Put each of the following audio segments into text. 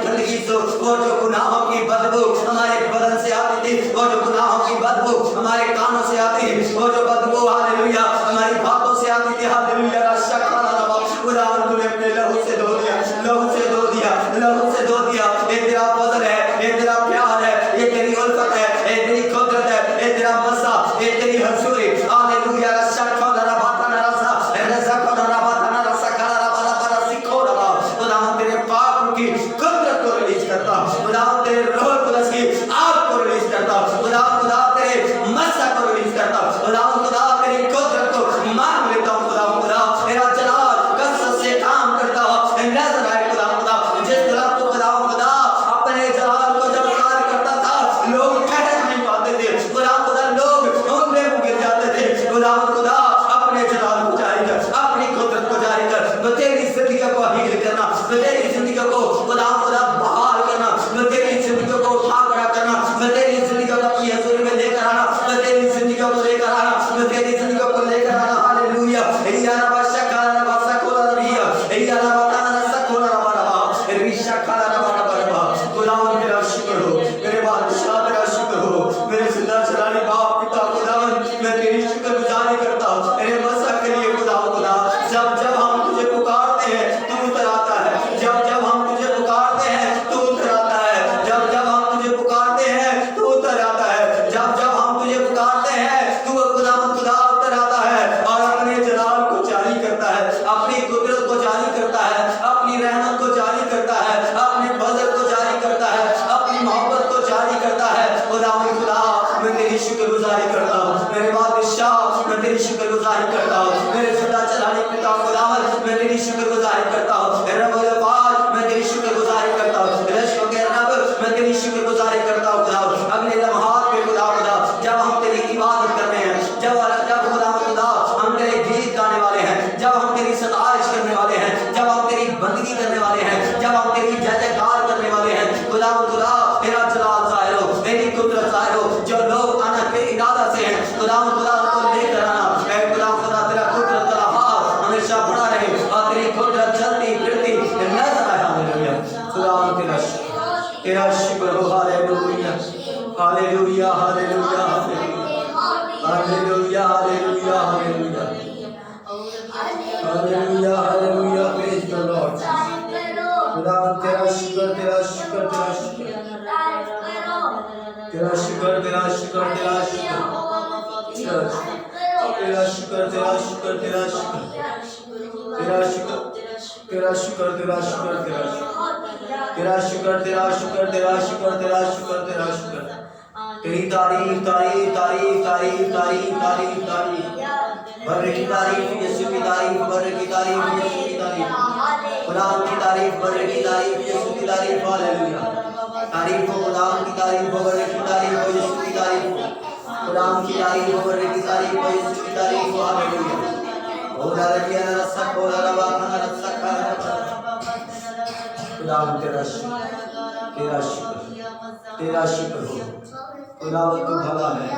गंदगी से, वो जो गुनाहों की बदबू हमारे बदन से आती थी, वो जो गुनाहों की बदबू हमारे कानों से आती थी, वो जो बदबू हालेलुया हमारी बातों से आती थी, हालेलुया खुदावन तूने अपने लहू से धो दिया, लहू से धो दिया, लहू से धो दिया। ये तेरा फजल है, ये तेरा प्यार है, ये तेरी उल्फत है, ये तेरी कुदरत है, ये तेरा मज़ा, ये तेरी हजूरी। हालेलुया खुदावन तेरे पाक की कुदरत को रिलीज करता, खुदावन तेरे रूह कुदस की आग को रिलीज करता, खुदावन खुदा तेरे मज़ा को रिलीज करता, खुदावन खुदा तेरी कुदरत को मांग लेता हूँ, खुदावन खुदा तेरा जलाल कसरत से काम करता नजर आए, खुदावन खुदा जिस तरह तो खुदावन खुदा अपने जलाल को जब कार्य करता था लोग ठहर नहीं पाते थे, खुदावन खुदा लोग उंगली में गिर जाते थे, खुदावन खुदा अपने जलाल को जारी कर, अपनी कुदरत को जारी कर, वो तेरी जिंदगी को हील करना, वो तेरी जिंदगी को खुदावन खुदा बहाल करना, वो तेरी जिंदगी को उठा खड़ा करना, वो तेरी जिंदगी को अपनी हजूरी में लेकर आना, वो तेरी जिंदगी को लेकर आना, वो तेरी जिंदगी को लेकर आना। हालेलुया खुदावन तेरा शुक्र हो, मेरे बादशाह तेरा शुक्र हो, मेरे जिंदा चलाने बाप पिता खुदावन मैं तेरी शुक्रगुजारी करता हूँ मेरे मसा के लिए खुदावन खुदा। जब जब हम तुझे पुकारते हैं तू उतर आता है, जब जब हम तुझे पुकारते हैं तू उतर आता है, जब जब हम तुझे पुकारते हैं तू उतर आता है, जब जब हम तुझे पुकारते हैं तू खुदावन खुदा उतर आता है और अपने जलाल को जारी करता है, अपनी कुदरत को जारी करता है, अपनी रहमत को जारी करता है, अपने फजल को जारी करता है, अपनी मोहब्बत को जारी करता है। खुदावन खुदा मैं तेरी शुक्रगुजारी करता हूँ, मेरे बादशाह मैं तेरी शुक्रगुजारी करता हूँ, मेरे जिंदा चलाने पिता खुदावन मैं तेरी शुक्रगुजारी करता हूँ, रब्बुल पाक मैं तेरी शुक्रगुजारी करता हूँ, रश्क के रब मैं तेरी शुक्रगुजारी करता हूँ खुदा। अगले लम्हात में खुदा खुदा जब हम तेरी इबादत करते हैं, जब खुदा खुदा हम तेरे गीत गाने वाले हैं, जब हम तेरी सताइश करने वाले हैं, जब हम तेरी बंदगी करने वाले हैं, जब हम तेरी जय जयकार करने वाले हैं, खुदा खुदा तेरा जलाल ज़ाहिर हो, तेरी कुदरत ज़ाहिर हो। जो लोग अनहद के इरादा से हैं खुदा खुदा उनको लेकर आना, ऐ खुदा खुदा तेरा कुदरत तेरा हाथ हमेशा बड़ा रहे और तेरी कुदरत चलती फिरती नजर आए। हालेलुया खुदा तेरा शुक्र हो। Hallelujah hallelujah hallelujah hallelujah hallelujah hallelujah hallelujah hallelujah praise the Lord. खुदा तेरा शुक्र तेरा शुक्र तेरा शुक्र तेरा शुक्र तेरा शुक्र तेरा शुक्र तेरा शुक्र तेरा शुक्र तेरा शुक्र तेरा शुक्र तेरा शुक्र तेरा शुक्र तेरा शुक्र तेरा शुक्र तेरा शुक्र तेरा शुक्र तेरा शुक्र तेरी तारीफ तारीफ तारीफ तारीफ तारीफ तारीफ तारीफ बर्र की तारीफ यीशु की तारीफ बर्र की तारीफ यीशु की तारीफ खुदा की तारीफ बर्र की तारीफ यीशु की तारीफ। हालेलुया तारीफ हो खुदा की तारीफ हो बर्र की तारीफ हो यीशु की तारीफ खुदा की तारीफ हो बर्र की तारीफ हो यीशु की तारीफ हो। हालेलुया ओ दरकिया रसक हो रबा खाना रसक खुदा तेरा शुक्र तेरा शुक्र हो। खुदावंद तू भला है,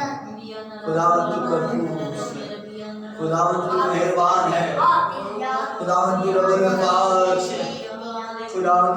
खुदावंद तू कद्दूस है, खुदावंद तू मेहरबान है, खुदावंद तू रब्बुल पाक है, खुदावंद